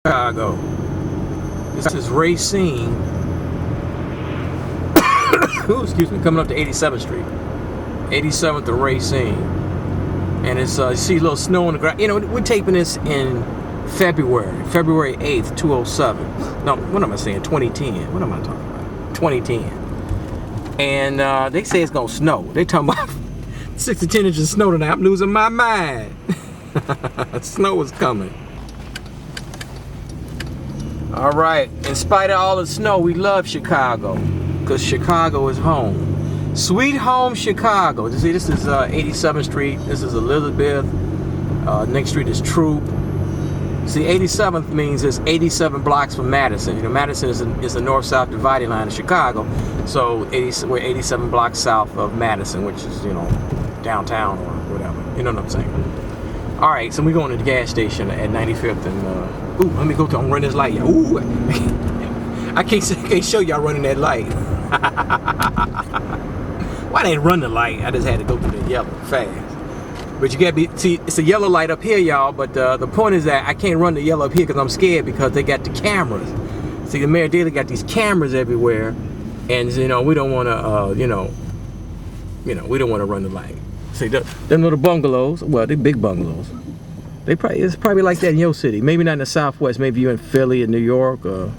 Chicago. This is Racine. Ooh, excuse me, coming up to 87th Street. 87th to Racine. And it's, you see a little snow on the ground. You know, we're taping this in February 8th, 2007. No, what am I saying? 2010. What am I talking about? 2010. And they say it's gonna snow. They talking about 6 to 10 inches of snow tonight. I'm losing my mind. Snow is coming. All right, in spite of all the snow, we love Chicago because Chicago is home. Sweet home Chicago. You see, this is 87th Street. This is Elizabeth. Next street is Troop. See, 87th means it's 87 blocks from Madison. You know, Madison is the north-south dividing line of Chicago. So we're 87 blocks south of Madison, which is, you know, downtown or whatever. You know what I'm saying? All right, so we're going to the gas station at 95th and, ooh, let me go to, I'm running this light. Ooh, I can't show y'all running that light. Why they run the light? I just had to go through the yellow fast. But you gotta be, see, it's a yellow light up here, y'all, but the point is that I can't run the yellow up here because I'm scared because they got the cameras. See, the mayor daily got these cameras everywhere, and, you know, we don't want to, you know, we don't want to run the light. See, them little bungalows, well, they big bungalows. It's probably like that in your city. Maybe not in the Southwest. Maybe you're in Philly or New York or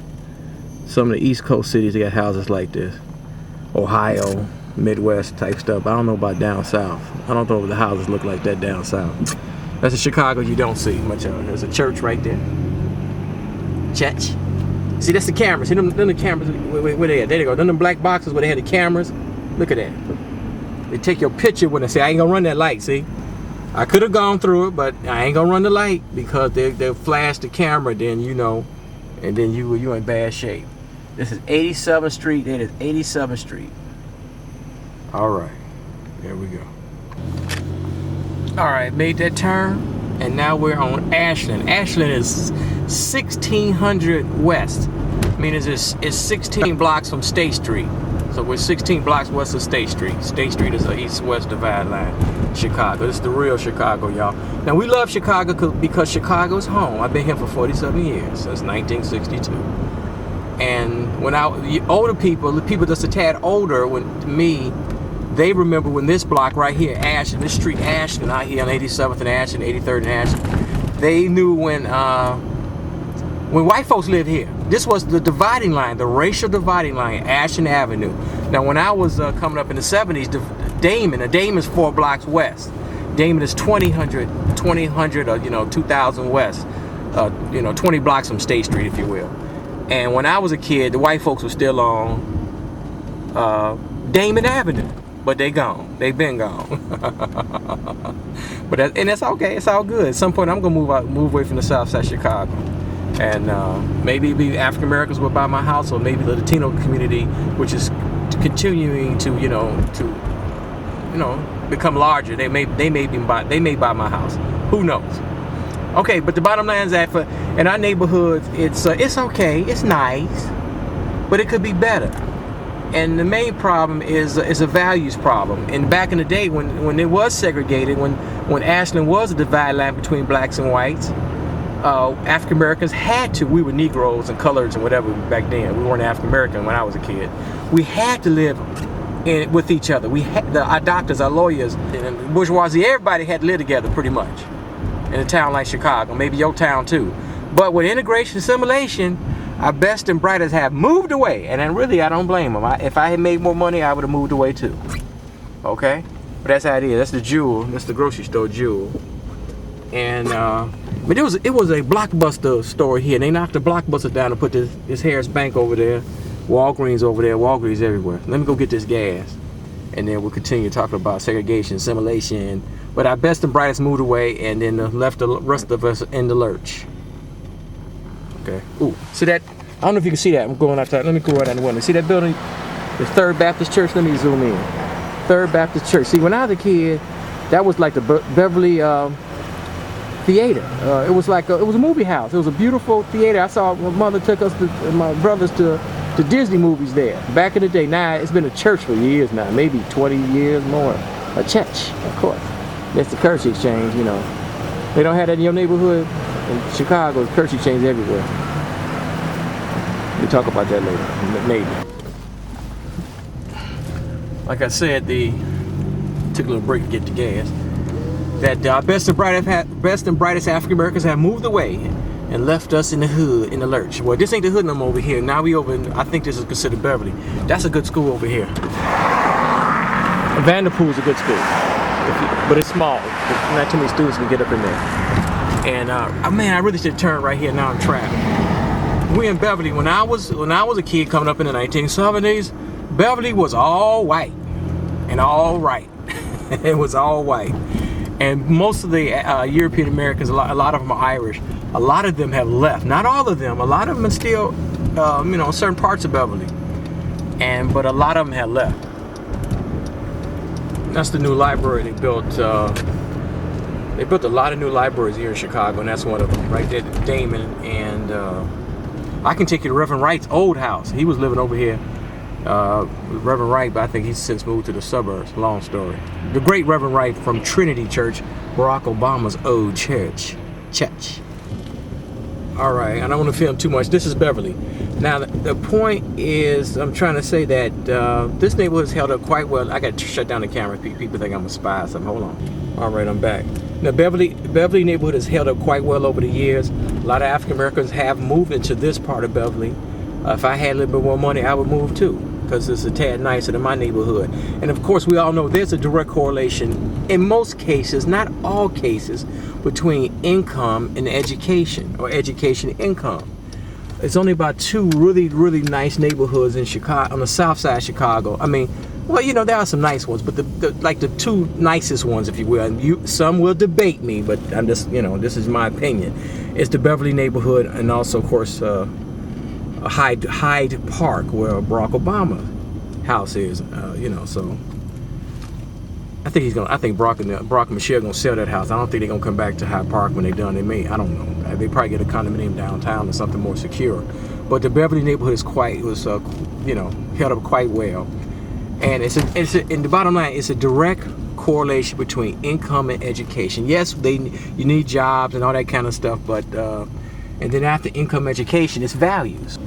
some of the East Coast cities. They got houses like this. Ohio, Midwest type stuff. I don't know about down south. I don't know if the houses look like that down south. That's in Chicago. You don't see much of it. There's a church right there. Church. See, that's the cameras. See them the cameras. Where they at? There they go. Them black boxes where they had the cameras. Look at that. They take your picture when they say, I ain't gonna run that light. See. I could have gone through it, but I ain't gonna run the light because they'll flash the camera, then you know, and then you in bad shape. This is 87th Street. It is 87th Street. All right, there we go. All right, made that turn, and now we're on Ashland. Ashland is 1600 West. I mean, it's 16 blocks from State Street. So we're 16 blocks west of State Street. State Street is an east-west divide line. Chicago. This is the real Chicago, y'all. Now, we love Chicago because Chicago is home. I've been here for 47 years, since 1962. And when the older people, the people that's a tad older, to me, they remember when this block right here, Ashland, this street Ashland, out here on 87th and Ashland, 83rd and Ashland, they knew when white folks lived here. This was the dividing line, the racial dividing line, Ashland Avenue. Now, when I was coming up in the 70s, Damon is 4 blocks west. Damon is 2000 or, you know, 2000 west. You know, 20 blocks from State Street, if you will. And when I was a kid, the white folks were still on Damon Avenue. But they gone. They've been gone. But and that's okay. It's all good. At some point, I'm gonna move away from the Southside Chicago. And maybe African Americans will buy my house, or maybe the Latino community, which is continuing to, you know, become larger. They may buy my house. Who knows? Okay, but the bottom line is that in our neighborhoods, it's okay, it's nice, but it could be better. And the main problem is a values problem. And back in the day, when it was segregated, when Ashland was a divide line between blacks and whites. African Americans had to. We were Negroes and coloreds and whatever back then. We weren't African American when I was a kid. We had to live with each other. Our doctors, our lawyers, and bourgeoisie. Everybody had to live together pretty much in a town like Chicago, maybe your town too. But with integration, assimilation, our best and brightest have moved away. And then really, I don't blame them. If I had made more money, I would have moved away too. Okay, but that's how it is. That's the jewel. That's the grocery store jewel. And but it was a Blockbuster store here. They knocked the Blockbuster down and put this Harris Bank over there, Walgreens over there, Walgreens everywhere. Let me go get this gas, and then we'll continue talking about segregation, assimilation. But our best and brightest moved away, and then left the rest of us in the lurch. Okay. Ooh, see that? I don't know if you can see that. I'm going outside. Let me go right out the window. See that building? The Third Baptist Church. Let me zoom in. Third Baptist Church. See, when I was a kid, that was like the Beverly Theater. It was like it was a movie house. It was a beautiful theater. I saw my mother took us my brothers to Disney movies there back in the day. Now it's been a church for years now, maybe 20 years more. A church, of course. That's the currency exchange, you know. They don't have that in your neighborhood. In Chicago, curfew chains everywhere. We'll talk about that later, maybe. Like I said, took a little break to get the gas. That best and brightest African Americans have moved away and left us in the hood, in the lurch. Well, this ain't the hood no more over here. Now we over in, I think this is considered Beverly. That's a good school over here. Vanderpool's a good school, but it's small. Not too many students can get up in there. And man, I really should turn right here. Now I'm trapped. We in Beverly. When I was a kid coming up in the 1970s, Beverly was all white and all right. It was all white. And most of the European Americans, a lot of them are Irish. A lot of them have left. Not all of them. A lot of them are still, certain parts of Beverly. But a lot of them have left. That's the new library they built. They built a lot of new libraries here in Chicago, and that's one of them, right there, Damon. And I can take you to Reverend Wright's old house. He was living over here. Reverend Wright, but I think he's since moved to the suburbs. Long story. The great Reverend Wright from Trinity Church, Barack Obama's old church. All right, I don't want to film too much. This is Beverly. Now, the point is, I'm trying to say that this neighborhood is held up quite well. I got to shut down the camera. People think I'm a spy or something. Hold on. All right, I'm back. Now, Beverly neighborhood has held up quite well over the years. A lot of African Americans have moved into this part of Beverly. If I had a little bit more money, I would move too, because it's a tad nicer than my neighborhood. And of course, we all know there's a direct correlation, in most cases, not all cases, between income and education, or education and income. It's only about two really, really nice neighborhoods in Chicago, on the south side of Chicago. I mean, well, there are some nice ones, but the two nicest ones, if you will, and some will debate me, but I'm just, this is my opinion. It's the Beverly neighborhood, and also, of course, Hyde Park, where Barack Obama's house is. So I think Barack and Michelle gonna sell that house. I don't think they're gonna come back to Hyde Park when they're done. I don't know. They probably get a condominium downtown or something more secure. But the Beverly neighborhood is held up quite well. And and the bottom line, it's a direct correlation between income and education. Yes, you need jobs and all that kind of stuff, but and then after income, education, it's values.